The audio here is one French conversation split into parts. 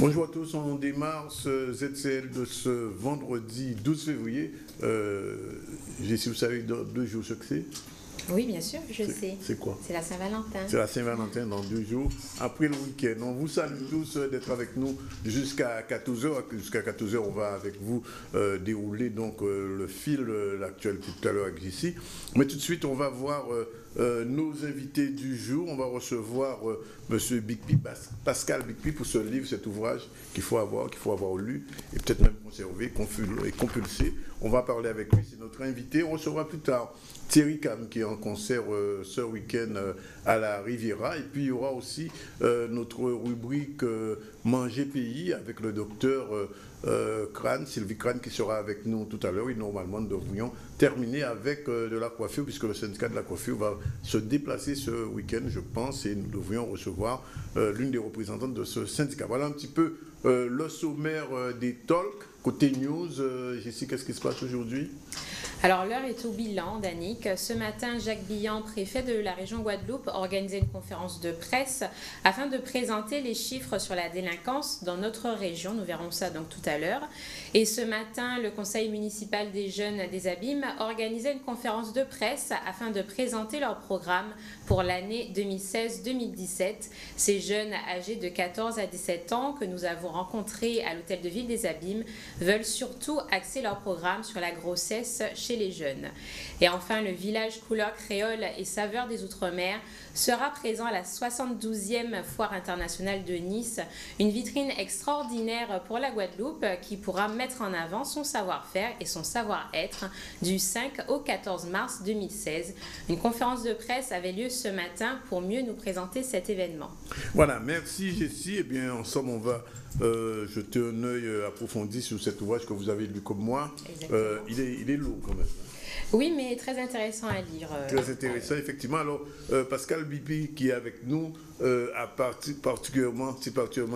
Bonjour à tous, on démarre ce ZCL de ce vendredi 12 février. Si vous savez, dans 2 jours ce que c'est. Oui, bien sûr, je sais. C'est quoi? C'est la Saint-Valentin. C'est la Saint-Valentin dans 2 jours, après le week-end. On vous salue tous d'être avec nous jusqu'à 14 heures. Jusqu'à 14 heures, on va avec vous dérouler donc, le fil, l'actualité tout à l'heure avec ici. Mais tout de suite, on va voir nos invités du jour. On va recevoir Monsieur Bigpi, Pascal Bigpi, pour ce livre, cet ouvrage qu'il faut avoir lu et peut-être même conservé et compulsé. On va parler avec lui, c'est notre invité. On recevra plus tard Thierry Cam qui est en concert ce week-end à la Riviera. Et puis il y aura aussi notre rubrique Manger Pays avec le docteur Crane, Sylvie Crane, qui sera avec nous tout à l'heure. Et normalement, nous devrions terminer avec de la coiffure, puisque le syndicat de la coiffure va se déplacer ce week-end, je pense, et nous devrions recevoir l'une des représentantes de ce syndicat. Voilà un petit peu le sommaire des talks. Côté news, Jessie, qu'est-ce qui se passe aujourd'hui? Alors, l'heure est au bilan, Danick. Ce matin, Jacques Billan, préfet de la région Guadeloupe, a organisé une conférence de presse afin de présenter les chiffres sur la délinquance dans notre région. Nous verrons ça donc tout à l'heure. Et ce matin, le conseil municipal des jeunes des Abîmes a organisé une conférence de presse afin de présenter leur programme pour l'année 2016-2017. Ces jeunes âgés de 14 à 17 ans que nous avons rencontrés à l'hôtel de ville des Abîmes veulent surtout axer leur programme sur la grossesse chez les jeunes. Et enfin, le village couleur créole et saveur des Outre-mer sera présent à la 72e Foire internationale de Nice, une vitrine extraordinaire pour la Guadeloupe qui pourra mettre en avant son savoir-faire et son savoir-être du 5 au 14 mars 2016. Une conférence de presse avait lieu ce matin pour mieux nous présenter cet événement. Voilà, merci Jessie. Eh bien, ensemble, on va jeter un œil approfondi sur cet ouvrage que vous avez lu comme moi. Il est lourd quand même. Oui, mais très intéressant à lire. Très intéressant, effectivement. Alors, Pascal Bigpi, qui est avec nous, a particulièrement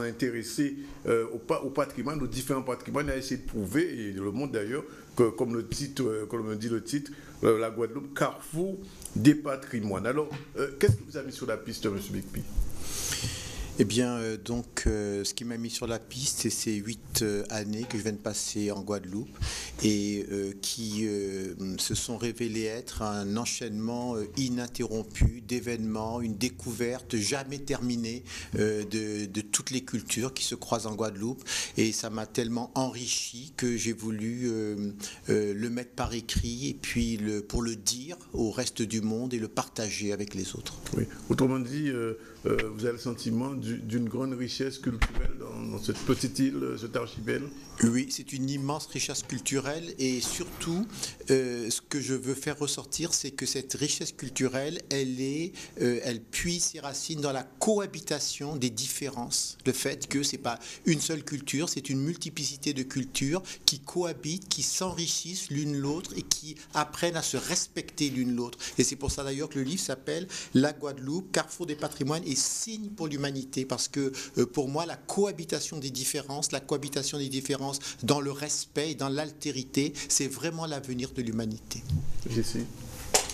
intéressé au patrimoine, aux différents patrimoines, a essayé de prouver, et le monde d'ailleurs, que, comme le dit le titre, la Guadeloupe, carrefour des patrimoines. Alors, qu'est-ce qui vous a mis sur la piste, M. Bigpi? Eh bien, ce qui m'a mis sur la piste, c'est ces 8 années que je viens de passer en Guadeloupe et qui se sont révélées être un enchaînement ininterrompu d'événements, une découverte jamais terminée de toutes les cultures qui se croisent en Guadeloupe. Et ça m'a tellement enrichi que j'ai voulu le mettre par écrit et puis pour le dire au reste du monde et le partager avec les autres. Oui. Autrement dit, vous avez le sentiment d'une grande richesse culturelle dans cette petite île, cet archipel? Oui, c'est une immense richesse culturelle et surtout, ce que je veux faire ressortir, c'est que cette richesse culturelle, elle puise ses racines dans la cohabitation des différences. Le fait que c'est pas une seule culture, c'est une multiplicité de cultures qui cohabitent, qui s'enrichissent l'une l'autre et qui apprennent à se respecter l'une l'autre. Et c'est pour ça d'ailleurs que le livre s'appelle La Guadeloupe, carrefour des patrimoines et signe pour l'humanité. Parce que pour moi, la cohabitation des différences dans le respect et dans l'altérité, c'est vraiment l'avenir de l'humanité. Jessie.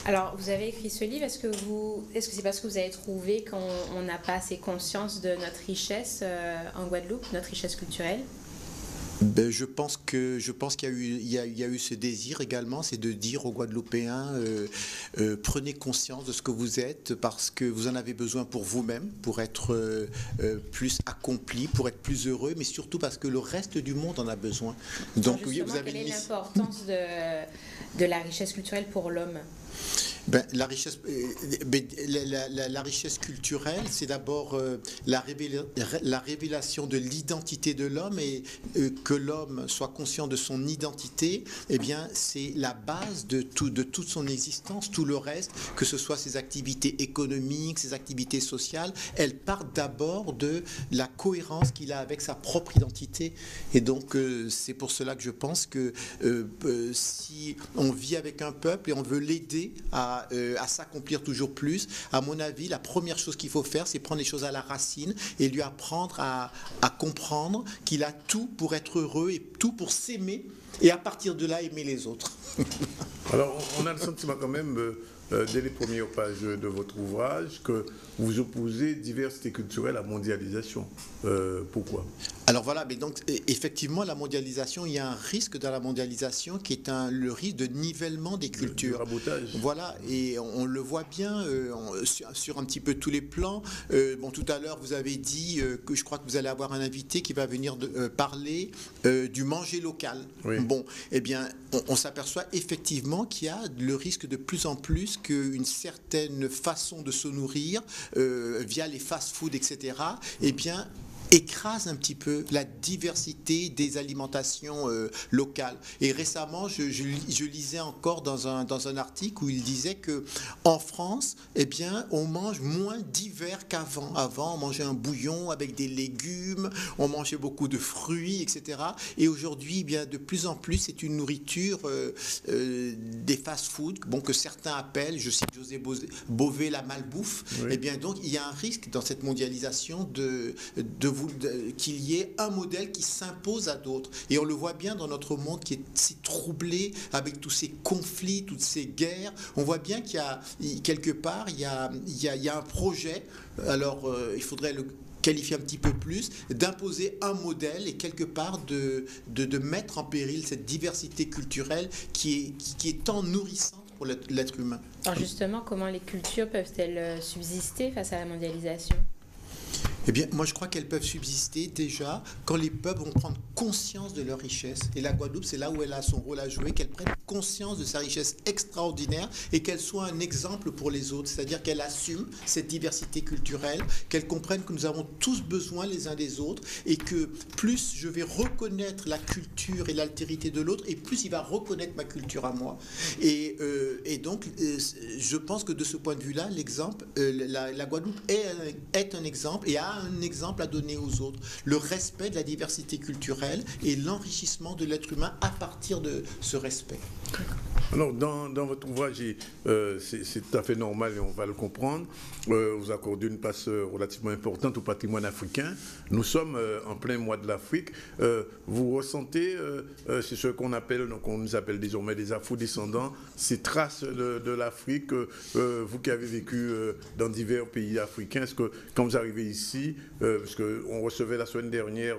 Alors, vous avez écrit ce livre, est-ce que c'est parce que vous avez trouvé qu'on n'a pas assez conscience de notre richesse en Guadeloupe, notre richesse culturelle? Ben, je pense qu'il y a eu ce désir également, c'est de dire aux Guadeloupéens prenez conscience de ce que vous êtes parce que vous en avez besoin pour vous-même, pour être plus accompli, pour être plus heureux, mais surtout parce que le reste du monde en a besoin. Donc oui, vous avez quelle est l'importance de la richesse culturelle pour l'homme? La richesse culturelle, c'est d'abord la révélation de l'identité de l'homme et que l'homme soit conscient de son identité, eh bien, c'est la base de toute son existence, tout le reste, que ce soit ses activités économiques, ses activités sociales, elles partent d'abord de la cohérence qu'il a avec sa propre identité. Et donc, c'est pour cela que je pense que si on vit avec un peuple et on veut l'aider à s'accomplir toujours plus, à mon avis, la première chose qu'il faut faire, c'est prendre les choses à la racine et lui apprendre à comprendre qu'il a tout pour être heureux et tout pour s'aimer et à partir de là, aimer les autres. Alors, on a le sentiment quand même, dès les premières pages de votre ouvrage, que vous opposez diversité culturelle à mondialisation. Pourquoi? Alors voilà, mais donc effectivement, la mondialisation, il y a un risque dans la mondialisation qui est le risque de nivellement des cultures. Rabotage. Voilà, et on le voit bien sur un petit peu tous les plans. Bon, tout à l'heure, vous avez dit que je crois que vous allez avoir un invité qui va venir parler du manger local. Oui. Bon, eh bien, on s'aperçoit effectivement qu'il y a le risque de plus en plus qu'une certaine façon de se nourrir via les fast-foods, etc., eh bien, écrase un petit peu la diversité des alimentations locales. Et récemment, je lisais encore dans un article où il disait que en France, eh bien, on mange moins divers qu'avant. Avant, on mangeait un bouillon avec des légumes, on mangeait beaucoup de fruits, etc. Et aujourd'hui, eh bien, de plus en plus, c'est une nourriture des fast-foods, bon, que certains appellent, je cite José Bové, la malbouffe. Oui. Eh bien, donc, il y a un risque dans cette mondialisation qu'il y ait un modèle qui s'impose à d'autres. Et on le voit bien dans notre monde qui est si troublé avec tous ces conflits, toutes ces guerres. On voit bien qu'il y a, quelque part, il y a un projet, alors il faudrait le qualifier un petit peu plus, d'imposer un modèle et quelque part de mettre en péril cette diversité culturelle qui est tant nourrissante pour l'être humain. Alors justement, comment les cultures peuvent-elles subsister face à la mondialisation ? Eh bien, moi, je crois qu'elles peuvent subsister déjà quand les peuples vont prendre conscience de leur richesse. Et la Guadeloupe, c'est là où elle a son rôle à jouer, qu'elle prenne conscience de sa richesse extraordinaire et qu'elle soit un exemple pour les autres. C'est-à-dire qu'elle assume cette diversité culturelle, qu'elle comprenne que nous avons tous besoin les uns des autres et que plus je vais reconnaître la culture et l'altérité de l'autre, et plus il va reconnaître ma culture à moi. Et donc, je pense que de ce point de vue-là, l'exemple, la Guadeloupe est un exemple et a un exemple à donner aux autres. Le respect de la diversité culturelle et l'enrichissement de l'être humain à partir de ce respect. Alors, dans votre ouvrage, c'est tout à fait normal et on va le comprendre, vous accordez une place relativement importante au patrimoine africain. Nous sommes en plein mois de l'Afrique. Vous ressentez, c'est ce qu'on appelle, donc on nous appelle désormais des afro-descendants, ces traces de l'Afrique, vous qui avez vécu dans divers pays africains, est-ce que quand vous arrivez ici, parce qu'on recevait la semaine dernière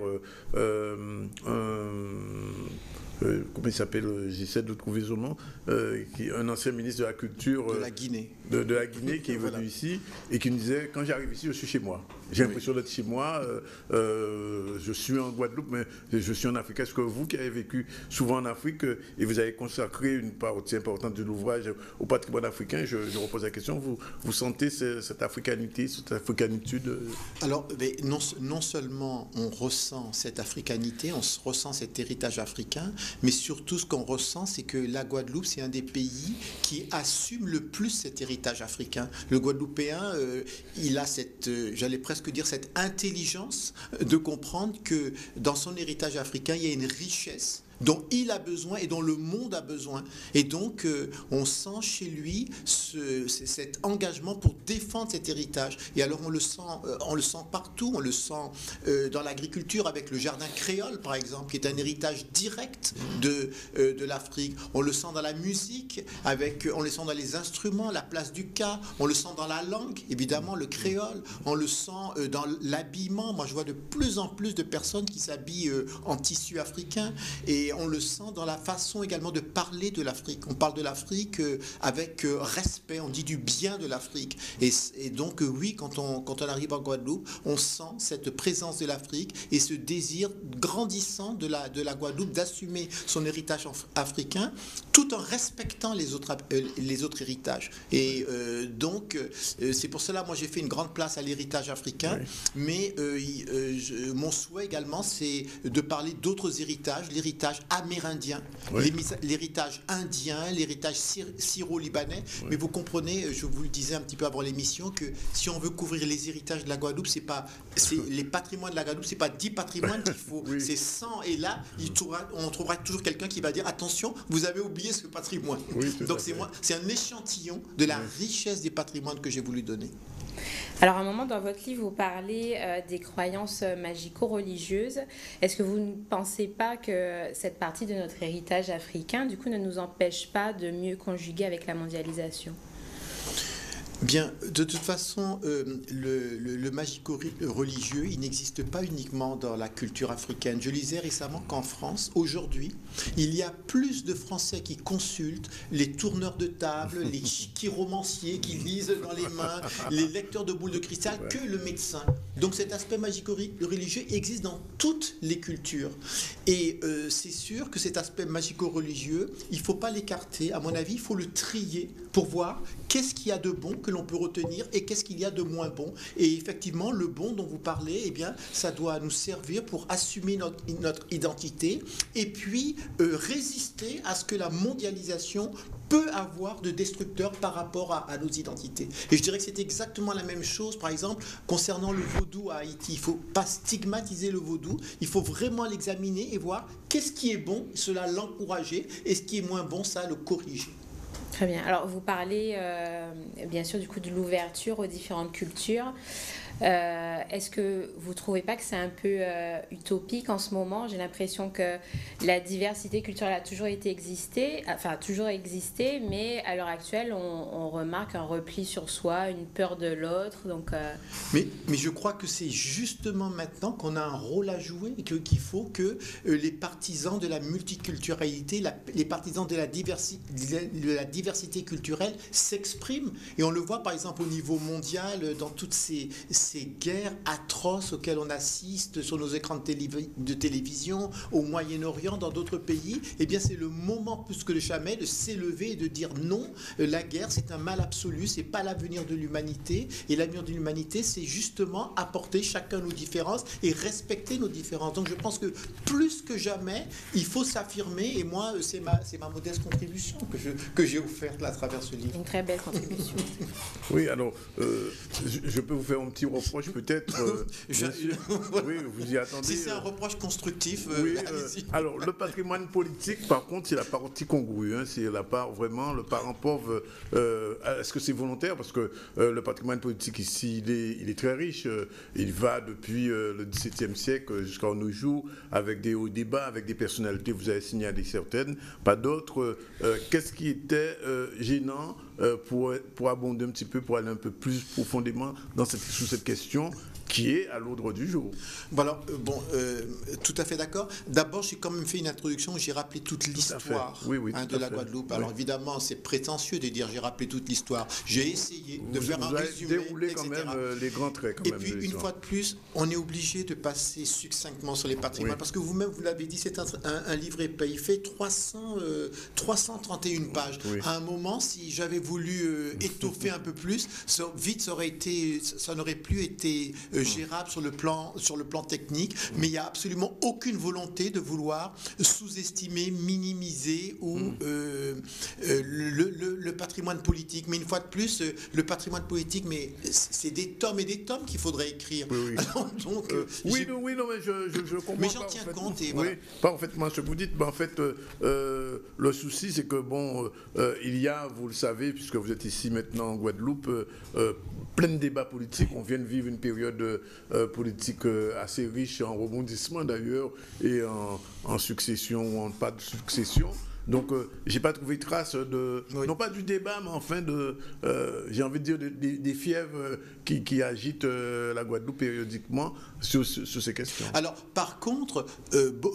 comment il s'appelle, j'essaie de trouver son nom, un ancien ministre de la Culture de la Guinée, de la Guinée qui est venu voilà. Ici et qui nous disait, quand j'arrive ici, je suis chez moi. J'ai l'impression d'être chez moi, je suis en Guadeloupe, mais je suis en Afrique. Est-ce que vous qui avez vécu souvent en Afrique et vous avez consacré une part aussi importante de l'ouvrage au patrimoine africain, je repose la question, vous sentez cette africanité, cette africanitude? Alors, mais non seulement on ressent cette africanité, on ressent cet héritage africain, mais surtout ce qu'on ressent, c'est que la Guadeloupe, c'est un des pays qui assume le plus cet héritage africain. Le Guadeloupéen, il a cette, j'allais presque dire, cette intelligence de comprendre que dans son héritage africain, il y a une richesse dont il a besoin et dont le monde a besoin. Et donc, on sent chez lui cet engagement pour défendre cet héritage. Et alors, on le sent partout. On le sent dans l'agriculture avec le jardin créole, par exemple, qui est un héritage direct de l'Afrique. On le sent dans la musique, on le sent dans les instruments, la place du ka. On le sent dans la langue, évidemment, le créole. On le sent dans l'habillement. Moi, je vois de plus en plus de personnes qui s'habillent en tissu africain. Et on le sent dans la façon également de parler de l'Afrique. On parle de l'Afrique avec respect, on dit du bien de l'Afrique. Et donc oui, quand on arrive en Guadeloupe, on sent cette présence de l'Afrique et ce désir grandissant de la Guadeloupe d'assumer son héritage africain tout en respectant les autres héritages. Et donc, c'est pour cela, moi j'ai fait une grande place à l'héritage africain, oui. Mais mon souhait également, c'est de parler d'autres héritages, l'héritage amérindien, oui. L'héritage indien, l'héritage syro-libanais. Oui. Mais vous comprenez, je vous le disais un petit peu avant l'émission, que si on veut couvrir les héritages de la Guadeloupe, les patrimoines de la Guadeloupe, c'est pas 10 patrimoines qu'il faut, oui. C'est 100. Et là, on trouvera toujours quelqu'un qui va dire attention, vous avez oublié ce patrimoine. Oui, donc c'est un échantillon de la richesse des patrimoines que j'ai voulu donner. Alors, à un moment dans votre livre, vous parlez des croyances magico-religieuses. Est-ce que vous ne pensez pas que cette partie de notre héritage africain, du coup, ne nous empêche pas de mieux conjuguer avec la mondialisation ? Bien, de toute façon, le magico-religieux, il n'existe pas uniquement dans la culture africaine. Je lisais récemment qu'en France, aujourd'hui, il y a plus de Français qui consultent les tourneurs de table, les chiromanciers qui lisent dans les mains, les lecteurs de boules de cristal, que le médecin. Donc cet aspect magico-religieux existe dans toutes les cultures. Et c'est sûr que cet aspect magico-religieux, il ne faut pas l'écarter. À mon avis, il faut le trier pour voir qu'est-ce qu'il y a de bon que l'on peut retenir et qu'est-ce qu'il y a de moins bon. Et effectivement, le bon dont vous parlez, eh bien, ça doit nous servir pour assumer notre identité et puis résister à ce que la mondialisation peut avoir de destructeur par rapport à nos identités. Et je dirais que c'est exactement la même chose, par exemple, concernant le vaudou à Haïti. Il ne faut pas stigmatiser le vaudou, il faut vraiment l'examiner et voir qu'est-ce qui est bon, cela l'encourager, et ce qui est moins bon, ça le corriger. Très bien. Alors, vous parlez bien sûr du coup de l'ouverture aux différentes cultures. Est-ce que vous ne trouvez pas que c'est un peu utopique en ce moment? J'ai l'impression que la diversité culturelle a toujours existé, mais à l'heure actuelle, on remarque un repli sur soi, une peur de l'autre. Donc, mais je crois que c'est justement maintenant qu'on a un rôle à jouer et qu'il faut que les partisans de la multiculturalité, les partisans de la diversité culturelle s'expriment. Et on le voit par exemple au niveau mondial dans toutes ces guerres atroces auxquelles on assiste sur nos écrans de télévision, au Moyen-Orient, dans d'autres pays. Eh bien, c'est le moment plus que jamais de s'élever et de dire non, la guerre, c'est un mal absolu, c'est pas l'avenir de l'humanité. Et l'avenir de l'humanité, c'est justement apporter chacun nos différences et respecter nos différences. Donc, je pense que plus que jamais, il faut s'affirmer. Et moi, c'est ma modeste contribution que j'ai offerte là, à travers ce livre. Une très belle contribution. Oui, alors, je peux vous faire un petit reproche peut-être. Oui, vous y attendez. Si c'est un reproche constructif, oui, alors, le patrimoine politique, par contre, c'est la partie congrue. Hein, c'est la part, vraiment, le parent pauvre. Est-ce que c'est volontaire? Parce que le patrimoine politique ici, il est très riche. Il va depuis le XVIIe siècle jusqu'à nos jours, avec des hauts débats, avec des personnalités, vous avez signalé certaines, pas d'autres. Qu'est-ce qui était gênant pour abonder un petit peu, pour aller un peu plus profondément sous cette question qui est à l'ordre du jour? Voilà, tout à fait d'accord. D'abord, j'ai quand même fait une introduction où j'ai rappelé toute l'histoire de la Guadeloupe. Alors évidemment, c'est prétentieux de dire j'ai rappelé toute l'histoire. J'ai essayé de faire un résumé, dérouler quand même les grands traits. Et puis, une fois de plus, on est obligé de passer succinctement sur les patrimoines, parce que vous-même, vous l'avez dit, c'est un livre épais. Il fait 331 pages. Oui. À un moment, si j'avais voulu étoffer un peu plus, ça n'aurait plus été gérable sur le plan technique, mais il n'y a absolument aucune volonté de vouloir sous-estimer, minimiser le patrimoine politique. Mais une fois de plus, le patrimoine politique, mais c'est des tomes et des tomes qu'il faudrait écrire. Oui, oui. Alors, donc, mais je comprends. Mais j'en tiens compte. Et voilà. Oui, parfaitement ce que vous dites. En fait, le souci, c'est que, il y a, vous le savez, puisque vous êtes ici maintenant en Guadeloupe, plein de débats politiques. On vient de vivre une période politique assez riche en rebondissements d'ailleurs et en succession ou en pas de succession. Donc, j'ai pas trouvé trace non pas du débat, mais enfin j'ai envie de dire des fièvres qui agitent la Guadeloupe périodiquement sur ces questions. Alors, par contre,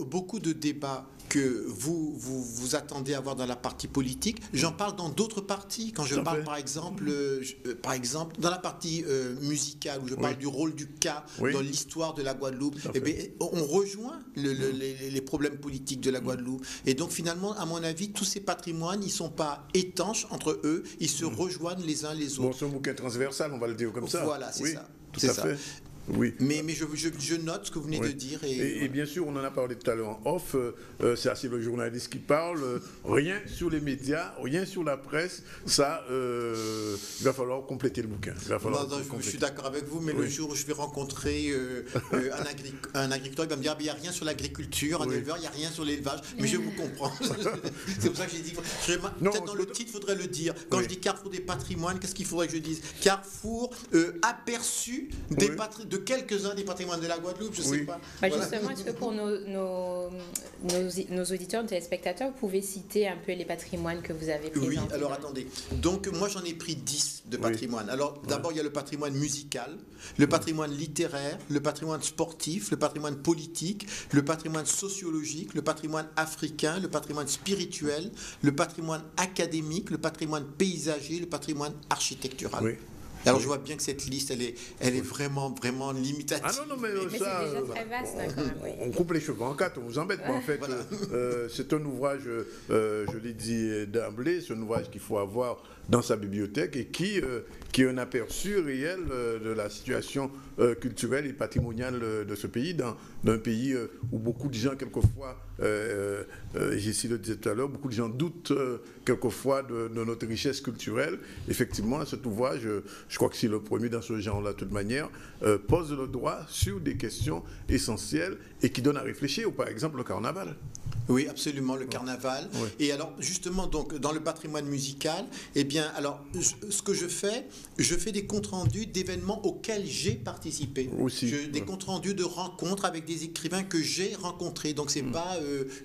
beaucoup de débats que vous attendez à voir dans la partie politique, j'en parle dans d'autres parties. Quand je parle, par exemple, dans la partie musicale, où je parle du rôle du Ka dans l'histoire de la Guadeloupe, on rejoint les problèmes politiques de la Guadeloupe. Et donc, finalement, à mon avis, tous ces patrimoines, ils ne sont pas étanches entre eux, ils se rejoignent les uns les autres. Bon, c'est un bouquin transversal, on va le dire comme ça. Voilà, c'est ça. Tout à fait. Oui. Mais je note ce que vous venez de dire. Et bien sûr, on en a parlé tout à l'heure en off, c'est assez le journaliste qui parle, rien sur les médias, rien sur la presse, ça, il va falloir compléter le bouquin. Je suis d'accord avec vous, mais le jour où je vais rencontrer un agriculteur, il va me dire, il n'y a rien sur l'agriculture, un éleveur, il n'y a rien sur l'élevage, mais je vous comprends. C'est pour ça que j'ai dit, peut-être dans le titre, il faudrait le dire. Quand je dis Carrefour des patrimoines, qu'est-ce qu'il faudrait que je dise? Carrefour aperçu de quelques-uns des patrimoines de la Guadeloupe, je ne sais pas. Bah, justement, est-ce que pour nos auditeurs, nos téléspectateurs, vous pouvez citer un peu les patrimoines que vous avez présentés? Oui, alors attendez. Donc moi j'en ai pris 10 de patrimoine. Alors d'abord il y a le patrimoine musical, le patrimoine littéraire, le patrimoine sportif, le patrimoine politique, le patrimoine sociologique, le patrimoine africain, le patrimoine spirituel, le patrimoine académique, le patrimoine paysager, le patrimoine architectural. Oui. Alors je vois bien que cette liste, elle est vraiment limitative. Ah non, mais ça, c'est déjà très vaste quand même. On coupe les cheveux en quatre, on vous embête pas en fait. Voilà. C'est un ouvrage, je l'ai dit d'emblée, c'est un ouvrage qu'il faut avoir dans sa bibliothèque et qui est un aperçu réel de la situation culturelle et patrimoniale de ce pays, d'un pays où beaucoup de gens, quelquefois, Jessie le disait tout à l'heure, beaucoup de gens doutent quelquefois de notre richesse culturelle. Effectivement, cet ouvrage, je crois que c'est le premier dans ce genre-là, de toute manière, pose le doigt sur des questions essentielles et qui donnent à réfléchir, par exemple le carnaval. Oui, absolument, le carnaval. Oui. Et alors, justement, donc, dans le patrimoine musical, eh bien, alors, ce que je fais des comptes rendus d'événements auxquels j'ai participé. Aussi. Des comptes rendus de rencontres avec des écrivains que j'ai rencontrés. Donc, c'est pas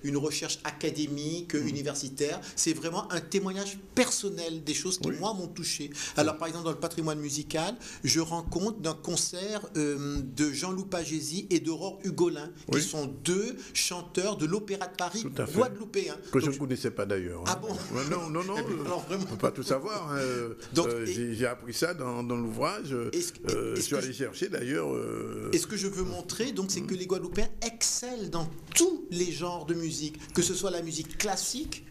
une recherche académique, universitaire. C'est vraiment un témoignage personnel des choses qui, moi, m'ont touché. Alors, par exemple, dans le patrimoine musical, je rends compte d'un concert de Jean-Loup Pagési et d'Aurore Hugolin, qui sont deux chanteurs de l'Opéra de Paris, guadeloupéen. Que je ne connaissais pas d'ailleurs. Ah bon? Non, on ne peut pas tout savoir. J'ai appris ça dans l'ouvrage. Je suis allé chercher d'ailleurs. Et ce que je veux montrer, donc, c'est que les Guadeloupéens excellent dans tous les genres de musique, que ce soit la musique classique,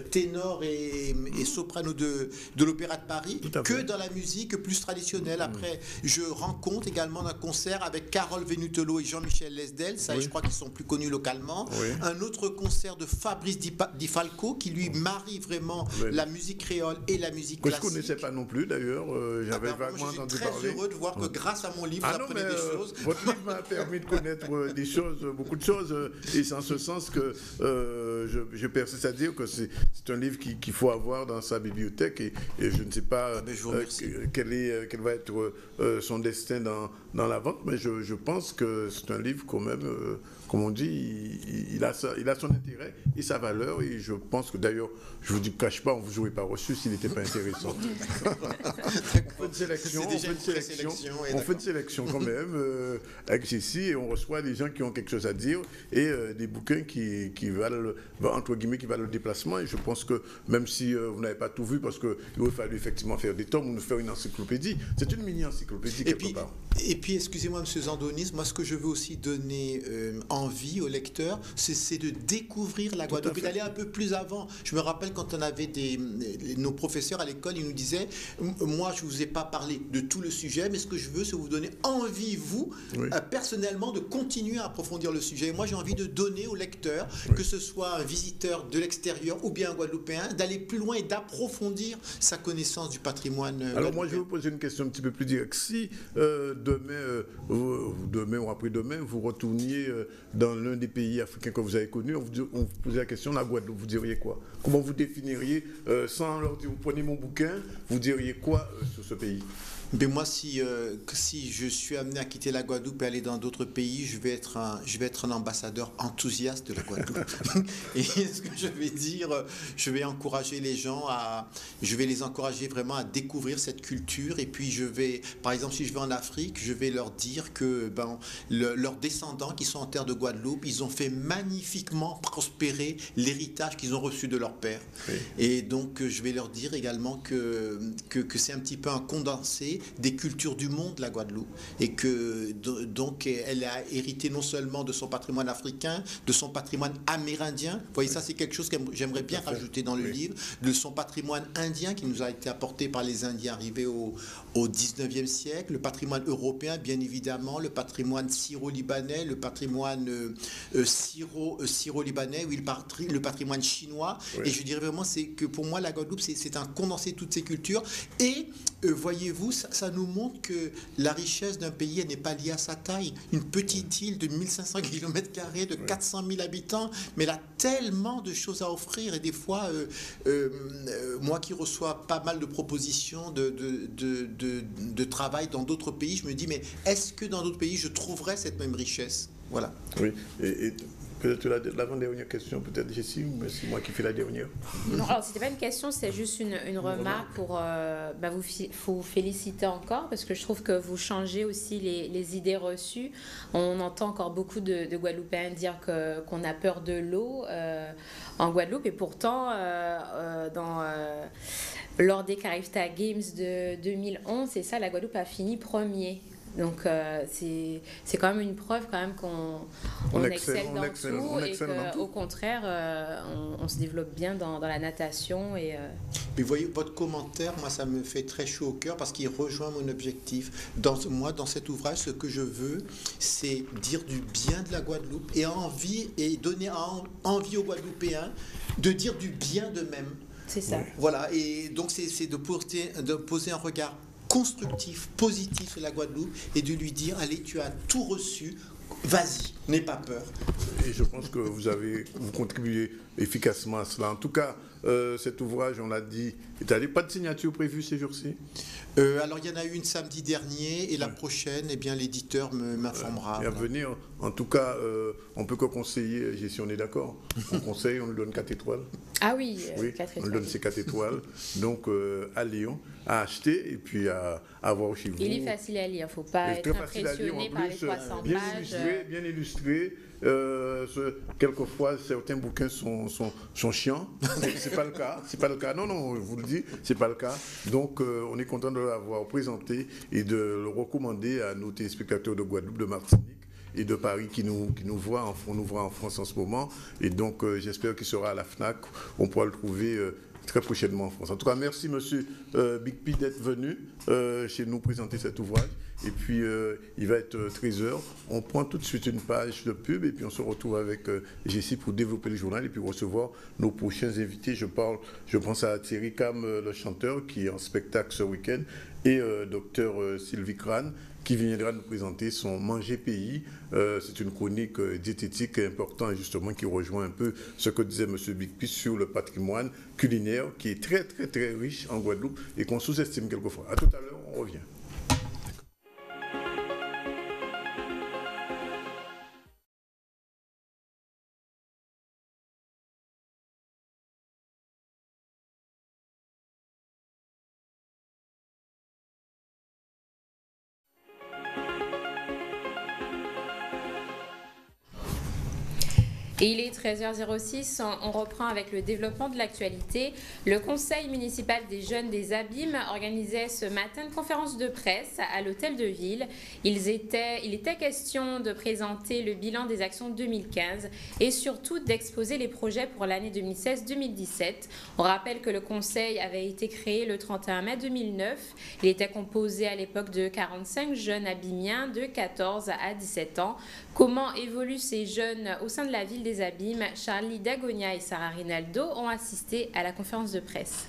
ténor et soprano de l'Opéra de Paris, que dans la musique plus traditionnelle. Après, je rends compte également d'un concert avec Carole Venutolo et Jean-Michel Lesdel, ça, je crois qu'ils sont plus connus localement. Un autre concert de Fabrice Di Falco qui lui marie vraiment la musique créole et la musique classique. Que je ne connaissais pas non plus d'ailleurs, j'avais vaguement entendu parler. Je suis très heureux de voir que grâce à mon livre, vous apprenez des choses. Votre livre m'a permis de connaître des choses, beaucoup de choses, et c'est en ce sens que je persiste à dire que c'est un livre qu'il faut avoir dans sa bibliothèque et je ne sais pas quel va être son destin dans la vente, mais je pense que c'est un livre quand même, comme on dit, il a son intérêt et sa valeur, et je pense que d'ailleurs, je ne vous cache pas, on ne vous aurait pas reçu s'il n'était pas intéressant. On fait une sélection quand même avec Jessie, et on reçoit des gens qui ont quelque chose à dire et des bouquins qui valent, entre guillemets, qui valent le déplacement, et je pense que même si vous n'avez pas tout vu, parce qu'il aurait fallu effectivement faire des tomes ou nous faire une encyclopédie, c'est une mini-encyclopédie quelque part. Et puis, excusez-moi, M. Zandonis, moi ce que je veux aussi donner envie aux lecteurs, c'est de découvrir la Guadeloupe et d'aller un peu plus avant. Je me rappelle quand on avait nos professeurs à l'école, ils nous disaient, moi je ne vous ai pas parlé de tout le sujet, mais ce que je veux, c'est vous donner envie, vous, personnellement, de continuer à approfondir le sujet. Et moi j'ai envie de donner aux lecteurs, que ce soit un visiteur de l'extérieur ou bien un Guadeloupéen, d'aller plus loin et d'approfondir sa connaissance du patrimoine. Alors moi je vais vous poser une question un petit peu plus directe. Si demain ou après-demain, vous retourniez dans l'un des pays africains que vous avez connus, on vous posait la question, la Guadeloupe, vous diriez quoi? Comment vous définiriez, sans leur dire, vous prenez mon bouquin, vous diriez quoi sur ce pays? Mais moi, si je suis amené à quitter la Guadeloupe et aller dans d'autres pays, je vais être un ambassadeur enthousiaste de la Guadeloupe. Et ce que je vais dire, je vais encourager les gens je vais les encourager vraiment à découvrir cette culture. Et puis par exemple, si je vais en Afrique, je vais leur dire que leurs descendants qui sont en terre de Guadeloupe, ils ont fait magnifiquement prospérer l'héritage qu'ils ont reçu de leur père. Oui. Et donc, je vais leur dire également que c'est un petit peu un condensé des cultures du monde, la Guadeloupe, et que donc elle a hérité non seulement de son patrimoine africain, de son patrimoine amérindien. Vous voyez, ça c'est quelque chose que j'aimerais bien rajouter dans le livre, de son patrimoine indien qui nous a été apporté par les Indiens arrivés au 19e siècle, le patrimoine européen bien évidemment, le patrimoine syro-libanais, le patrimoine syro-libanais, le patrimoine chinois. Et je dirais vraiment que pour moi la Guadeloupe c'est un condensé de toutes ces cultures. Et voyez-vous, ça nous montre que la richesse d'un pays, elle n'est pas liée à sa taille. Une petite île de 1500 km², de 400 000 habitants, mais elle a tellement de choses à offrir. Et des fois, moi qui reçois pas mal de propositions de travail dans d'autres pays, je me dis, mais est-ce que dans d'autres pays, je trouverais cette même richesse? Voilà. Oui, et peut-être l'avant-dernière question, peut-être Jessie, ou c'est moi qui fais la dernière. Non, alors c'était pas une question, c'est juste une remarque pour vous féliciter encore, parce que je trouve que vous changez aussi les idées reçues. On entend encore beaucoup de Guadeloupéens dire qu'on a peur de l'eau en Guadeloupe, et pourtant, lors des Carifta Games de 2011, c'est ça, la Guadeloupe a fini premier. Donc c'est quand même une preuve quand même qu'on excelle dans tout et qu'au contraire on se développe bien dans la natation. Et vous voyez, votre commentaire, moi ça me fait très chaud au cœur parce qu'il rejoint mon objectif. Dans cet ouvrage, ce que je veux, c'est dire du bien de la Guadeloupe et donner envie aux Guadeloupéens de dire du bien d'eux-mêmes. C'est ça. Voilà, et donc c'est de poser un regard constructif, positif sur la Guadeloupe et de lui dire, allez, tu as tout reçu, vas-y, n'aie pas peur. Et je pense que vous contribuez efficacement à cela. En tout cas, cet ouvrage, on l'a dit, pas de signature prévue ces jours-ci? Alors, il y en a eu une samedi dernier et la prochaine, eh bien, l'éditeur m'informera. Et à venir, en tout cas, on peut que conseiller, si on est d'accord, on conseille, on lui donne 4 étoiles. Ah oui, 4 étoiles. On lui donne ces 4 étoiles. Donc, à Lyon, à acheter et puis à voir chez vous. Il est facile à lire, il ne faut pas être impressionné par les 300 pages. Bien illustré. Quelquefois, certains bouquins sont chiants. C'est pas le cas. Non, je vous le dis, c'est pas le cas. Donc, on est content de l'avoir présenté et de le recommander à nos téléspectateurs de Guadeloupe, de Martinique et de Paris qui nous voient en France en ce moment. Et donc, j'espère qu'il sera à la FNAC. On pourra le trouver très prochainement en France. En tout cas, merci Monsieur Big P d'être venu chez nous présenter cet ouvrage. Et puis, il va être 13h. On prend tout de suite une page de pub et puis on se retrouve avec Jessie pour développer le journal et puis recevoir nos prochains invités. Je pense à Thierry Cam, le chanteur, qui est en spectacle ce week-end, et Dr Sylvie Crane, qui viendra nous présenter son Manger Pays. C'est une chronique diététique importante, justement, qui rejoint un peu ce que disait M. Bigpi sur le patrimoine culinaire, qui est très, très, très riche en Guadeloupe et qu'on sous-estime quelquefois. À tout à l'heure, on revient. Et il est 13h06, on reprend avec le développement de l'actualité. Le Conseil municipal des jeunes des Abîmes organisait ce matin une conférence de presse à l'hôtel de ville. Il était question de présenter le bilan des actions 2015 et surtout d'exposer les projets pour l'année 2016-2017. On rappelle que le Conseil avait été créé le 31 mai 2009. Il était composé à l'époque de 45 jeunes abîmiens de 14 à 17 ans. Comment évoluent ces jeunes au sein de la ville des Abîmes? Charlie Dagonia et Sarah Rinaldo ont assisté à la conférence de presse.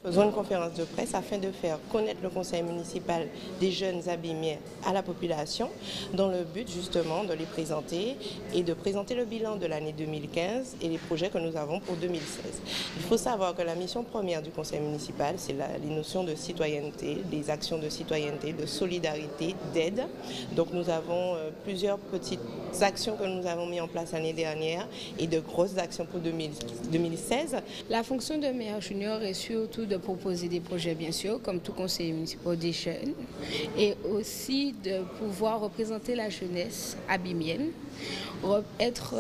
Faisons une conférence de presse afin de faire connaître le conseil municipal des jeunes abîmiens à la population, dans le but justement de les présenter et de présenter le bilan de l'année 2015 et les projets que nous avons pour 2016. Il faut savoir que la mission première du conseil municipal, c'est les notions de citoyenneté, des actions de citoyenneté, de solidarité, d'aide. Donc nous avons plusieurs petites actions que nous avons mises en place l'année dernière et de grosses actions pour 2016. La fonction de maire junior est surtout de proposer des projets, bien sûr, comme tout conseiller municipal des jeunes, et aussi de pouvoir représenter la jeunesse abîmienne, être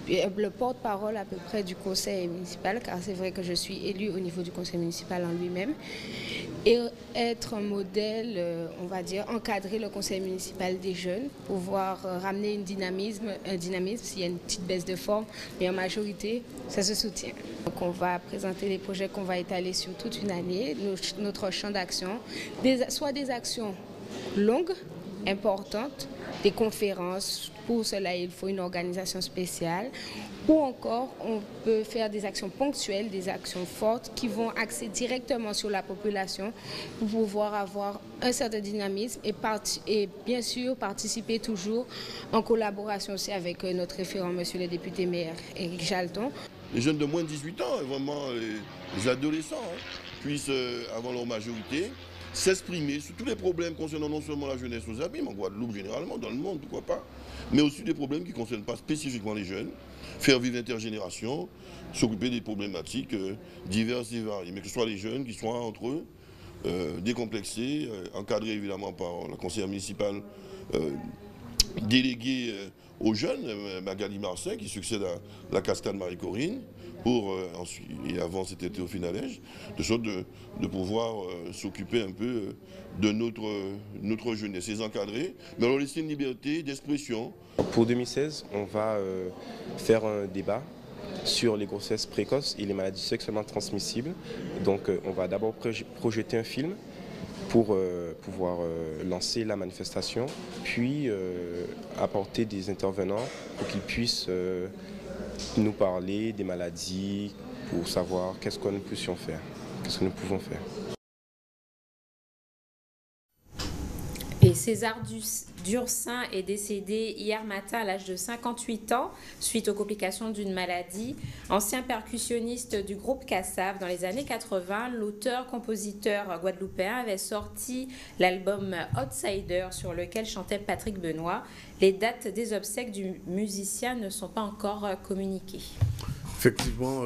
le porte-parole à peu près du conseil municipal, car c'est vrai que je suis élue au niveau du conseil municipal en lui-même, et être un modèle, on va dire, encadrer le conseil municipal des jeunes, pouvoir ramener un dynamisme s'il y a une petite baisse de forme, mais en majorité, ça se soutient. Donc on va présenter les projets qu'on va étaler sur toute une année, notre champ d'action, soit des actions longues, importantes, des conférences. Pour cela, il faut une organisation spéciale. Ou encore, on peut faire des actions ponctuelles, des actions fortes qui vont axer directement sur la population pour pouvoir avoir un certain dynamisme et bien sûr participer toujours en collaboration aussi avec notre référent, monsieur le député maire Éric Jalton. Les jeunes de moins de 18 ans, vraiment les adolescents, puissent, avant leur majorité, s'exprimer sur tous les problèmes concernant non seulement la jeunesse aux abîmes, en Guadeloupe généralement, dans le monde, pourquoi pas, mais aussi des problèmes qui ne concernent pas spécifiquement les jeunes, faire vivre l'intergénération, s'occuper des problématiques diverses et variées, mais que ce soit les jeunes qui soient entre eux, décomplexés, encadrés évidemment par la conseillère municipale déléguée aux jeunes, Magali Marcin, qui succède à la cascade Marie-Corinne, ensuite, et avant c'était Théophile Allège, de sorte de pouvoir s'occuper un peu de notre jeunesse, les encadrer, mais leur laisser une liberté d'expression. Pour 2016, on va faire un débat sur les grossesses précoces et les maladies sexuellement transmissibles. Donc on va d'abord projeter un film pour pouvoir lancer la manifestation, puis apporter des intervenants pour qu'ils puissent nous parler des maladies, pour savoir qu'est-ce que nous puissions faire, qu'est-ce que nous pouvons faire. Et César Dursin est décédé hier matin à l'âge de 58 ans suite aux complications d'une maladie. Ancien percussionniste du groupe Kassav dans les années 80, l'auteur-compositeur guadeloupéen avait sorti l'album Outsider sur lequel chantait Patrick Benoît. Les dates des obsèques du musicien ne sont pas encore communiquées. Effectivement,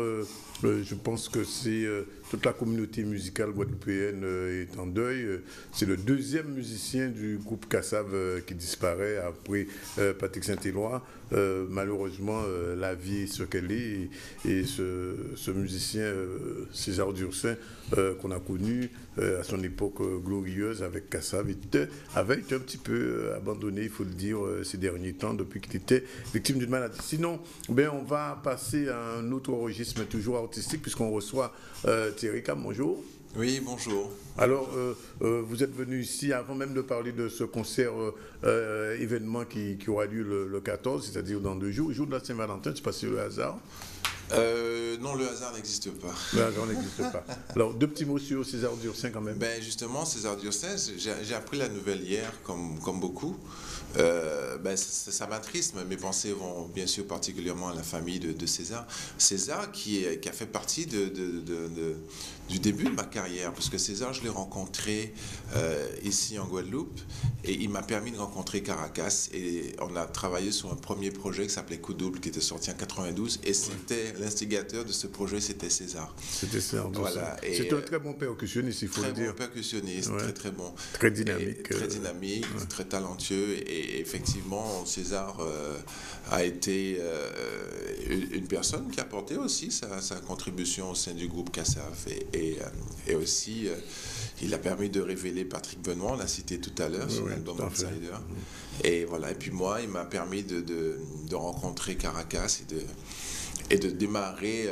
je pense que c'est toute la communauté musicale guadeloupéenne est en deuil. C'est le deuxième musicien du groupe Kassav qui disparaît après Patrick Saint-Éloi. Malheureusement, la vie est ce qu'elle est. Et ce musicien, César Dursin, qu'on a connu à son époque glorieuse avec Kassav, avait été un petit peu abandonné, il faut le dire, ces derniers temps, depuis qu'il était victime d'une maladie. Sinon, on va passer à un autre registre, mais toujours artistique, puisqu'on reçoit Thierry Cam. Bonjour. Oui, bonjour. Alors, vous êtes venu ici avant même de parler de ce concert événement qui aura lieu le 14, c'est-à-dire dans 2 jours, le jour de la Saint-Valentin. C'est passé le hasard? Non, le hasard n'existe pas. Le hasard n'existe pas. Alors, 2 petits mots sur César Dursin quand même. Justement, César Dursin, j'ai appris la nouvelle hier, comme beaucoup. Ça m'attriste, mes pensées vont bien sûr particulièrement à la famille de César. César qui a fait partie du début de ma carrière, parce que César, je l'ai rencontré ici en Guadeloupe, et il m'a permis de rencontrer Caracas, et on a travaillé sur un premier projet qui s'appelait Coup Double, qui était sorti en 92, et c'était l'instigateur de ce projet, c'était César. C'était César. Voilà. C'est un très bon percussionniste, il faut le dire. Très bon percussionniste, ouais. Très bon. Très dynamique. Très dynamique, ouais. Très talentueux, et effectivement, César a été une personne qui a apporté aussi sa contribution au sein du groupe Kassav, et aussi il a permis de révéler Patrick Benoît, on l'a cité tout à l'heure sur l'album Outsider. Et voilà, et puis moi, il m'a permis de rencontrer Caracas et de démarrer,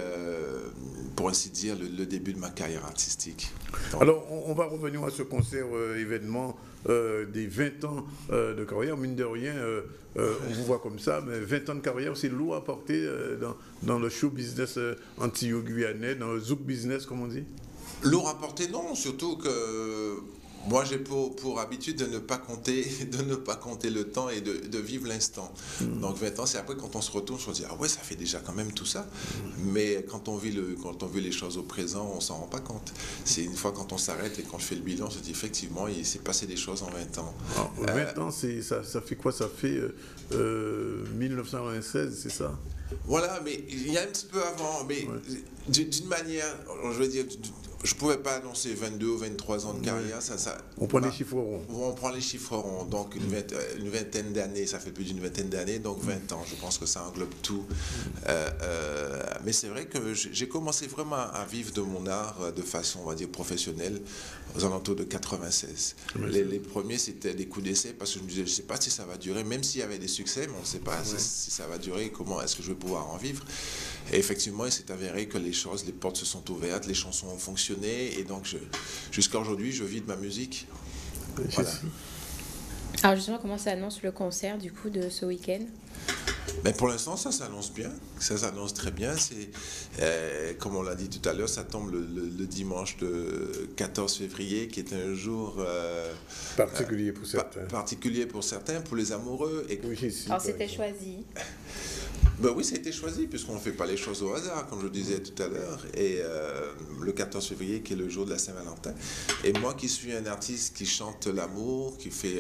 pour ainsi dire, le début de ma carrière artistique. Donc, alors, on va revenir à ce concert événement des 20 ans de carrière. Mine de rien, on vous voit comme ça, mais 20 ans de carrière, c'est lourd à porter dans le show business antillo-guyanais, dans le zouk business, comme on dit. Lourd à porter, non, surtout que moi j'ai pour habitude de ne pas compter le temps et de vivre l'instant. Donc 20 ans, c'est après quand on se retourne, on se dit ah ouais, ça fait déjà quand même tout ça. Mais quand on vit les choses au présent, on s'en rend pas compte. C'est une fois quand on s'arrête et qu'on fait le bilan, on se dit effectivement, il s'est passé des choses en 20 ans. Alors, 20 ans, ça fait quoi? Ça fait 1996, c'est ça? Voilà, mais il y a un petit peu avant, mais d'une manière, je veux dire, je ne pouvais pas annoncer 22 ou 23 ans de carrière. On prend les chiffres ronds. On prend les chiffres ronds, donc une vingtaine d'années, ça fait plus d'une vingtaine d'années, donc 20 ans, je pense que ça englobe tout. Mais c'est vrai que j'ai commencé vraiment à vivre de mon art de façon, on va dire, professionnelle, aux alentours de 96. Les premiers, c'était des coups d'essai, parce que je me disais, je ne sais pas si ça va durer, même s'il y avait des succès, mais on ne sait pas si ça va durer, comment est-ce que je vais pouvoir en vivre. Et effectivement, il s'est avéré que les portes se sont ouvertes, les chansons ont fonctionné, et donc jusqu'à aujourd'hui, je vis de ma musique. Voilà. Alors justement, comment s'annonce le concert du coup de ce week-end? Mais pour l'instant, ça s'annonce bien. Ça s'annonce très bien. C'est, comme on l'a dit tout à l'heure, ça tombe le dimanche de 14 février, qui est un jour Particulier pour certains. Particulier pour certains, pour les amoureux. Et Oui, ici, Alors par c'était exemple. choisi. ben oui, ça a été choisi, puisqu'on ne fait pas les choses au hasard, comme je disais tout à l'heure. Et le 14 février, qui est le jour de la Saint-Valentin. Et moi, qui suis un artiste qui chante l'amour, qui fait,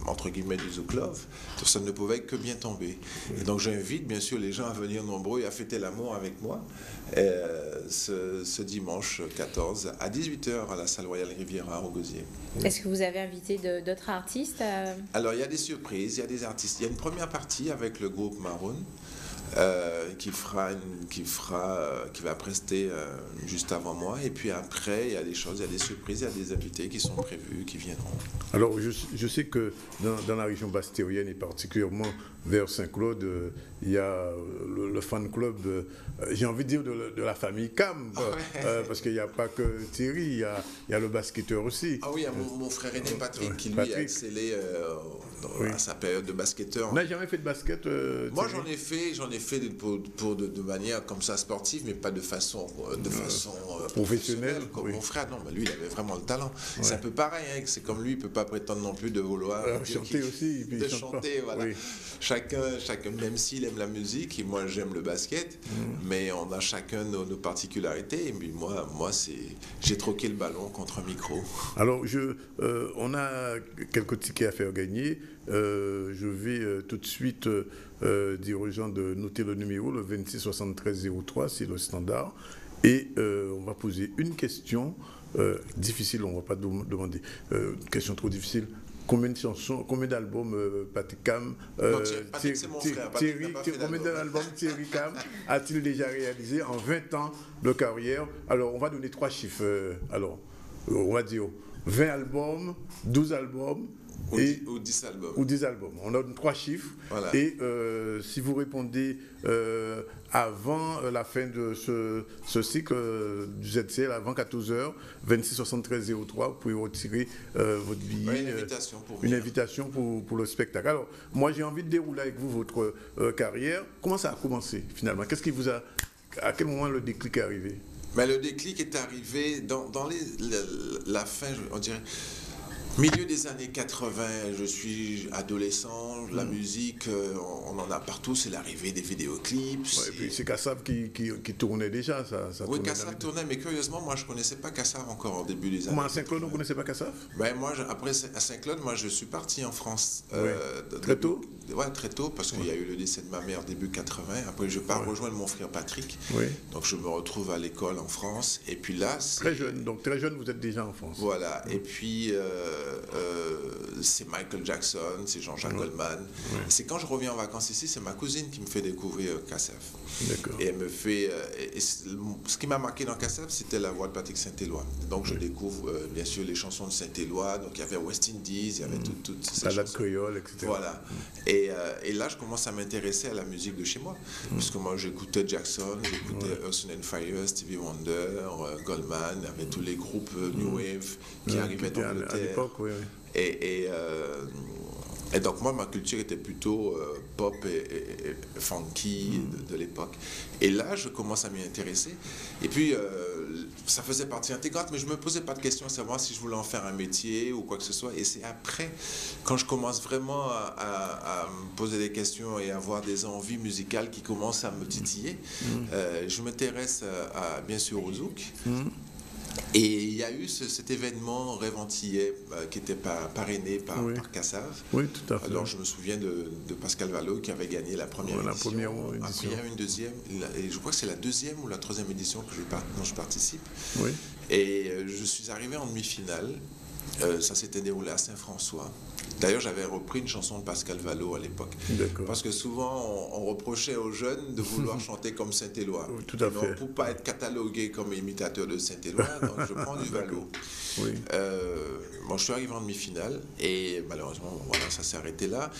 entre guillemets, du zouk love, ça ne pouvait que bien tomber. Et donc, j'invite, bien sûr, les gens à venir nombreux et à fêter l'amour avec moi ce dimanche 14 à 18h à la salle Royale Riviera au Gosier. Est-ce que vous avez invité d'autres artistes Alors, il y a des surprises, il y a des artistes. Il y a une première partie avec le groupe Maroon qui va prester juste avant moi. Et puis après, il y a des choses, il y a des surprises, il y a des invités qui sont prévus, qui viendront. Alors, je sais que dans la région bastérienne et particulièrement vers Saint-Claude, il y a le fan club, j'ai envie de dire, de la famille Cam, parce qu'il n'y a pas que Thierry, il y a le basketteur aussi. Ah oui, il y a mon frère aîné Patrick, qui lui a excellé à sa période de basketteur. On n'a jamais fait de basket, Moi, Thierry? j'en ai fait de manière comme ça sportive, mais pas de façon professionnelle, comme oui. mon frère. Non, mais lui, il avait vraiment le talent. Ouais. C'est un peu pareil, hein, c'est comme lui, il ne peut pas prétendre non plus de vouloir chanter aussi. Et puis de chanter, voilà. Oui. Chacun, même s'il aime la musique, et moi j'aime le basket, mais on a chacun nos particularités. Et puis moi j'ai troqué le ballon contre un micro. Alors, on a quelques tickets à faire gagner. Je vais tout de suite dire aux gens de noter le numéro, le 26 73 03, c'est le standard. Et on va poser une question difficile, on ne va pas demander. Question trop difficile. Combien de chansons, combien d'albums Patrick Cam, Thierry, combien d'albums Thierry Cam a-t-il déjà réalisé en 20 ans de carrière? Alors, on va donner 3 chiffres. Alors, on va dire 20 albums, 12 albums. Ou 10 albums. Ou 10 albums. On donne 3 chiffres. Voilà. Et si vous répondez avant la fin de ce cycle du ZCL, avant 14h, 26 73 03, vous pouvez retirer votre billet. Une invitation pour le spectacle. Alors, moi, j'ai envie de dérouler avec vous votre carrière. Comment ça a commencé, finalement? Qu'est-ce qui vous a... À quel moment le déclic est arrivé? Mais le déclic est arrivé dans la fin, on dirait... Milieu des années 80, je suis adolescent, la musique, on en a partout, c'est l'arrivée des vidéoclips. Ouais, et puis c'est Kassav qui tournait déjà, ça oui, Kassav tournait, mais curieusement, moi je ne connaissais pas Kassav encore au début des années. Moi à Saint-Claude, vous ne connaissez pas Kassav? Ben, moi, après à Saint-Claude, moi je suis parti en France. Très tôt? Oui, très tôt, parce qu'il y a eu le décès de ma mère début 80. Après, je pars rejoindre mon frère Patrick. Oui. Donc je me retrouve à l'école en France. Et puis là, très jeune, donc très jeune, vous êtes déjà en France. Voilà, et puis... c'est Michael Jackson, c'est Jean-Jacques Goldman. C'est quand je reviens en vacances ici, c'est ma cousine qui me fait découvrir Kassav. D'accord. Et elle me fait... ce qui m'a marqué dans Kassav, c'était la voix de Patrick Saint-Éloi. Donc je découvre bien sûr les chansons de Saint-Éloi. Donc il y avait West Indies, il y avait toutes ces chansons. La créole, etc. Voilà. Et là, je commence à m'intéresser à la musique de chez moi. Puisque moi, j'écoutais Jackson, j'écoutais Earth, Wind & Fire, Stevie Wonder, Goldman, il y avait tous les groupes New Wave qui arrivaient d'Angleterre. À l'époque, oui. Et donc moi, ma culture était plutôt pop et funky de l'époque. Et là, je commence à m'y intéresser. Et puis, ça faisait partie intégrante, mais je ne me posais pas de questions à savoir si je voulais en faire un métier ou quoi que ce soit. Et c'est après, quand je commence vraiment à me poser des questions et à avoir des envies musicales qui commencent à me titiller, je m'intéresse bien sûr au zouk. Et il y a eu cet événement Rêve Antillais qui était parrainé par Kassav. Oui, tout à fait. Alors je me souviens de Pascal Vallot qui avait gagné la première édition. Après il y a eu une deuxième, et je crois que c'est la deuxième ou la troisième édition dont je participe. Oui. Et je suis arrivé en demi-finale. Ça s'était déroulé à Saint-François. D'ailleurs, j'avais repris une chanson de Pascal Vallot à l'époque. Parce que souvent, on reprochait aux jeunes de vouloir chanter comme Saint-Éloi. Oui, tout à fait. Pour ne pas être catalogué comme imitateur de Saint-Éloi, donc je prends du Vallot. Oui. Bon, je suis arrivé en demi-finale et malheureusement, voilà, ça s'est arrêté là.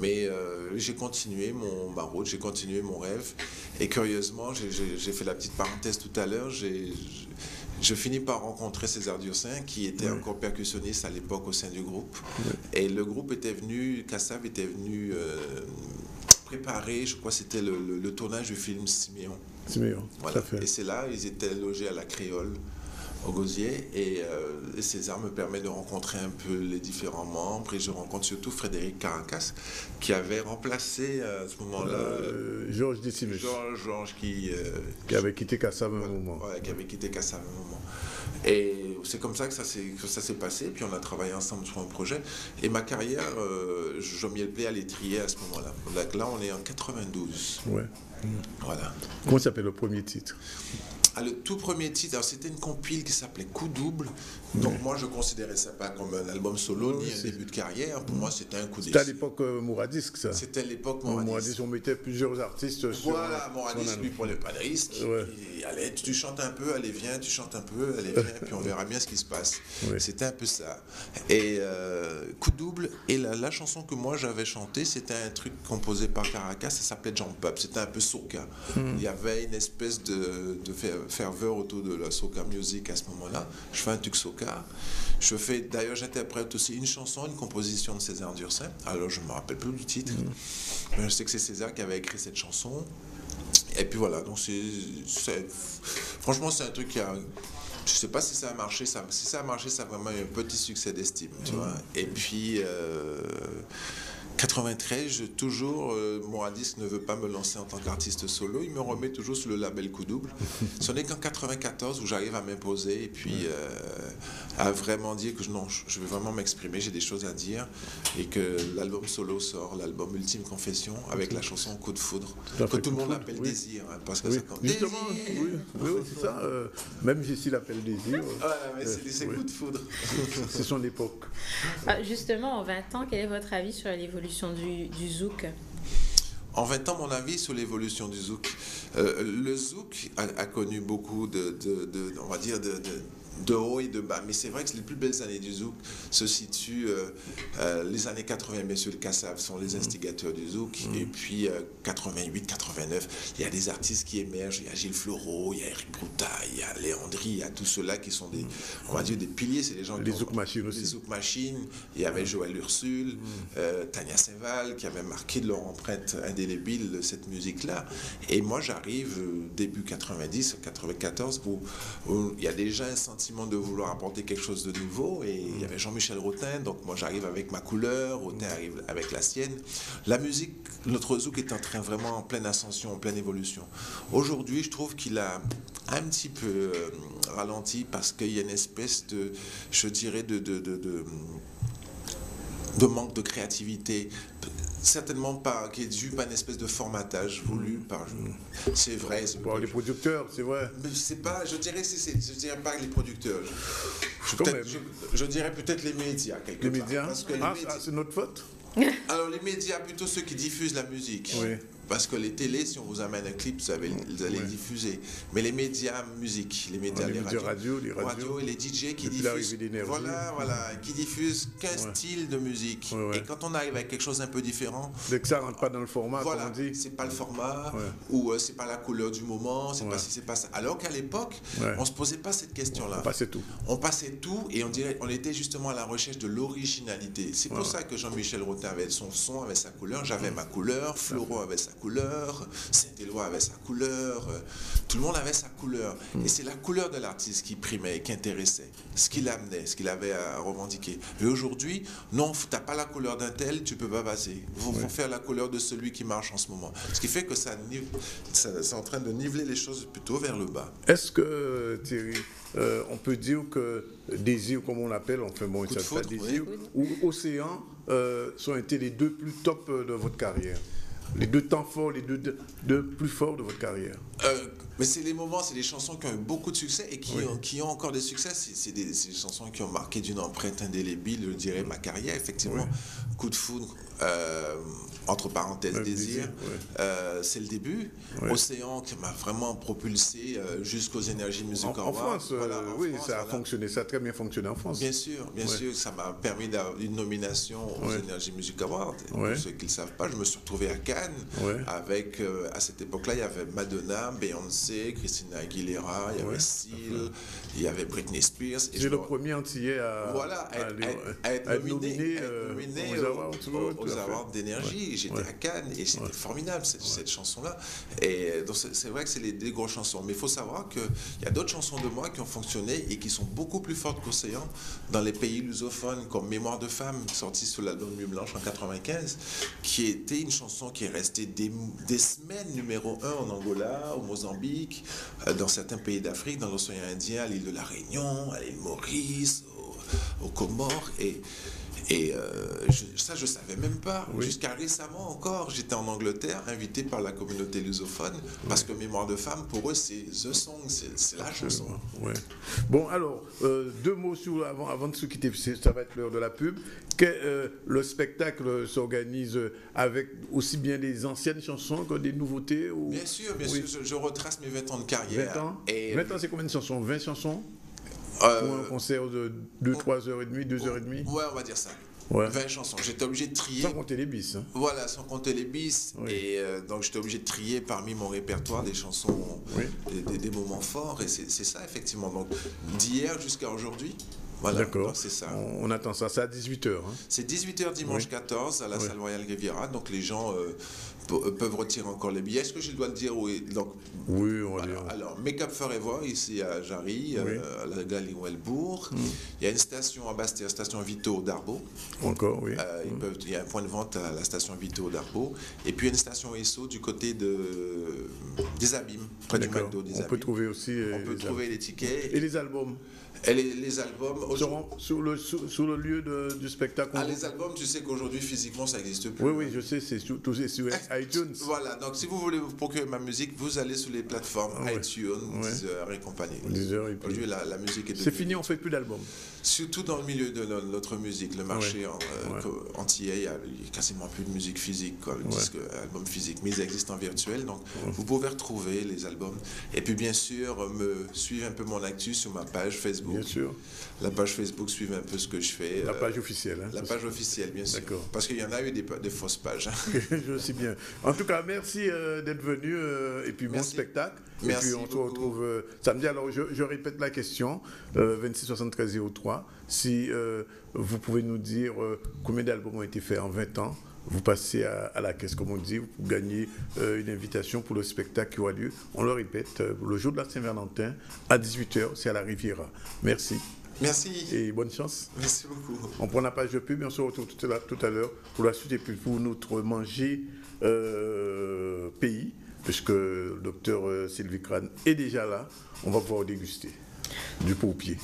Mais j'ai continué ma route, j'ai continué mon rêve. Et curieusement, j'ai fait la petite parenthèse tout à l'heure, je finis par rencontrer César Dursin, qui était encore percussionniste à l'époque au sein du groupe. Et le groupe était venu, Kassav était venu préparer, je crois que c'était le tournage du film Siméon. Siméon, voilà. tout à fait. Et c'est là, ils étaient logés à la Créole, au Gosier, et César me permet de rencontrer un peu les différents membres, et je rencontre surtout Frédéric Caracas, qui avait remplacé à ce moment-là Georges Décimus. Georges qui avait quitté Kassav un moment. Ouais, qui avait quitté Kassav un moment. Et c'est comme ça que ça s'est passé, puis on a travaillé ensemble sur un projet, et ma carrière, je mis le pied à l'étrier à ce moment-là. Là, on est en 92. Ouais. Voilà. Comment s'appelle le premier titre? Le tout premier titre, c'était une compile qui s'appelait Coup Double. Donc moi, je considérais ça pas comme un album solo ni un début de carrière. Pour moi, c'était un coup d'essai. C'était à l'époque Mouradisque, ça. C'était l'époque Mouradisque. On mettait plusieurs artistes sur... Voilà, Mouradisque, lui, prenait pas de risque. Et allez, tu chantes un peu, allez, viens, tu chantes un peu, allez, viens, puis on verra bien ce qui se passe. C'était un peu ça. Et Coup Double, et la chanson que moi j'avais chantée, c'était un truc composé par Caracas, ça s'appelait Jump Up. C'était un peu soca. Il y avait une espèce de ferveur autour de la soca music à ce moment-là. Je fais un truc soca. D'ailleurs, j'interprète aussi une chanson, une composition de César Dursin. Alors, je ne me rappelle plus du titre. Mais je sais que c'est César qui avait écrit cette chanson. Et puis voilà, donc franchement, c'est un truc qui a... Je ne sais pas si ça a marché. Si ça a marché, ça a vraiment eu un petit succès d'estime, tu vois. Et puis... 93, toujours, Mouradisque ne veut pas me lancer en tant qu'artiste solo, il me remet toujours sur le label Coup Double. Ce n'est qu'en 94 où j'arrive à m'imposer et puis à vraiment dire que non, je vais vraiment m'exprimer, j'ai des choses à dire, et que l'album solo sort, l'album Ultime Confession, avec la chanson Coup de Foudre, que tout le monde appelle Désir, hein, parce que ça compte. Justement, oui, c'est ça. Même Jessie l'appelle Désir. Mais c'est Coup de Foudre. C'est son époque. Justement, en 20 ans, quel est votre avis sur l'évolution du zouk? En 20 ans, mon avis sur l'évolution du zouk. Le zouk a connu beaucoup on va dire, de haut et de bas. Mais c'est vrai que les plus belles années du zouk se situent les années 80, bien sûr, le Kassav sont les instigateurs du zouk. Et puis 88, 89, il y a des artistes qui émergent. Il y a Gilles Fleureau, il y a Eric Brouta, il y a Léandri, il y a tous ceux-là qui sont des, on va dire, des piliers. C'est des gens les zouk machines aussi. Les zouk machines. Il y avait Joël Ursule, Tania Saint-Val, qui avaient marqué de leur empreinte indélébile cette musique-là. Et moi, j'arrive début 90, 94, où il y a déjà un sentiment de vouloir apporter quelque chose de nouveau, et il y avait Jean-Michel Rotin, donc moi j'arrive avec ma couleur, Rotin arrive avec la sienne. La musique, notre zouk est en train vraiment en pleine ascension, en pleine évolution. Aujourd'hui, je trouve qu'il a un petit peu ralenti parce qu'il y a une espèce de, je dirais, de manque de créativité, certainement pas, qui est dû par une espèce de formatage voulu par... C'est vrai. Par les producteurs, c'est vrai. Mais c'est pas, je dirais pas les producteurs. Je dirais peut-être les médias, quelque part. Médias. Parce que c'est notre faute. Alors les médias, plutôt ceux qui diffusent la musique. Oui. Parce que les télés, si on vous amène un clip, vous allez diffuser. Mais les médias musique, les médias, les radios et les DJ qui diffusent, qui diffusent qu'un style de musique. Et quand on arrive avec quelque chose un peu différent, dès que ça rentre pas dans le format, comme on dit, c'est pas le format, ou c'est pas la couleur du moment, c'est pas si c'est pas ça. Alors qu'à l'époque, on se posait pas cette question-là. On passait tout et on était justement à la recherche de l'originalité. C'est pour ça que Jean-Michel Rotin avait son son, avait sa couleur, j'avais ma couleur, Fleureau avait sa couleur, Saint-Éloi avait sa couleur, tout le monde avait sa couleur. Et c'est la couleur de l'artiste qui primait, qui intéressait, ce qu'il amenait, ce qu'il avait à revendiquer. Et aujourd'hui, non, tu n'as pas la couleur d'un tel, tu ne peux pas passer. Il faut faire la couleur de celui qui marche en ce moment. Ce qui fait que ça c'est en train de niveler les choses plutôt vers le bas. Est-ce que, Thierry, on peut dire que Désir, comme on l'appelle, enfin bon, ça s'appelle Désir, ou Océan sont été les deux plus top de votre carrière? Les deux temps forts, les deux plus forts de votre carrière? Mais c'est les moments, c'est des chansons qui ont eu beaucoup de succès et qui ont encore des succès. C'est des chansons qui ont marqué d'une empreinte indélébile, je dirais, ma carrière, effectivement. Coup de foudre, entre parenthèses Ouais, désir. ouais. C'est le début. Ouais. Océan qui m'a vraiment propulsé jusqu'aux Energy Music En Awards. France, Voilà, en oui, France, ça a voilà. fonctionné, ça a très bien fonctionné en France. Bien sûr, ça m'a permis d'avoir une nomination aux Ouais. Energy Music Awards. Ouais. Pour ceux qui ne le savent pas, je me suis retrouvé à Cannes Ouais. avec, à cette époque-là, il y avait Madonna, Beyoncé, Christina Aguilera, il y avait Ouais. Seal, il y avait Britney Spears. Et C'est le premier antillais voilà, à être nominé aux aux awards d'énergie. J'étais à Cannes et c'était formidable cette chanson-là. Et donc c'est vrai que c'est des grosses chansons. Mais il faut savoir qu'il y a d'autres chansons de moi qui ont fonctionné et qui sont beaucoup plus fortes qu'Océan dans les pays lusophones, comme Mémoire de femme, sortie sur l'album Nuit Blanche en 95, qui était une chanson qui est restée des semaines numéro 1 en Angola, au Mozambique, dans certains pays d'Afrique, dans l'océan Indien, à l'île de la Réunion, à l'île Maurice, aux Comores. Ça, je ne savais même pas. Oui. Jusqu'à récemment encore, j'étais en Angleterre, invité par la communauté lusophone, parce que Mémoire de femme, pour eux, c'est The Song, c'est la chanson. Ouais. Bon, alors, deux mots avant de se quitter, ça va être l'heure de la pub. Le spectacle s'organise avec aussi bien des anciennes chansons que des nouveautés ou... Bien sûr, Oui. je retrace mes 20 ans de carrière. 20 ans Et 20 ans, c'est combien de chansons? 20 chansons pour un concert de 3h30, 2h30? Ouais, on va dire ça. Ouais. 20 chansons. J'étais obligé de trier. Sans compter les bis. Hein. Voilà, sans compter les bis. Oui. Et donc, j'étais obligé de trier parmi mon répertoire des chansons, Oui. des moments forts. Et c'est ça, effectivement. Donc, d'hier jusqu'à aujourd'hui. Voilà, D'accord. c'est ça. On attend ça. C'est à 18h. Hein. C'est 18h dimanche Oui. 14 à la Oui. salle Royal Riviera. Donc, les gens peuvent retirer encore les billets. Est-ce que je dois le dire? Oui. Donc, Oui, on va dire. alors, Make Up Forever, ici à Jarry, Oui. à la galerie Welbourg. Il y a une station à Bastia, station Vito d'Arbaud. Encore, oui. Il y a un point de vente à la station Vito d'Arbaud. Et puis, il y a une station ESSO du côté des Abîmes, près du D'accord. McDo des On Abîmes. peut trouver aussi... On peut trouver les tickets. Et les albums Et les albums... seront sur le lieu du spectacle. les albums, tu sais qu'aujourd'hui, physiquement, ça n'existe plus. Oui, je sais, c'est sur iTunes. Voilà, donc si vous voulez vous procurer ma musique, vous allez sur les plateformes iTunes, Deezer et compagnie. Deezer et puis- Aujourd'hui, la musique est C'est devenue- fini, on ne fait plus d'albums. Surtout dans le milieu de notre musique, le marché antillais, il y a quasiment plus de musique physique, quoi, le disque, album physique, mais ils existent en virtuel, donc vous pouvez retrouver les albums. Et puis bien sûr, me suivre un peu mon actu sur ma page Facebook. Bien sûr. La page Facebook, suivre un peu ce que je fais. La page officielle. Hein, La page officielle, bien sûr. D'accord. Parce qu'il y en a eu des fausses pages. Hein. Je sais bien. En tout cas, merci d'être venu et puis bon Merci. spectacle. Merci et puis on se beaucoup. retrouve samedi. Alors je répète la question 26 73 03. Si vous pouvez nous dire combien d'albums ont été faits en 20 ans, vous passez à la caisse, comme on dit, vous gagnez une invitation pour le spectacle qui aura lieu. On le répète, le jour de la Saint-Valentin à 18h, c'est à la Riviera. Merci. Merci. Et bonne chance. Merci beaucoup. On prend la page de pub et on se retrouve tout à l'heure pour la suite et puis pour notre manger pays, puisque le docteur Sylvie Crane est déjà là. On va pouvoir déguster du pourpier.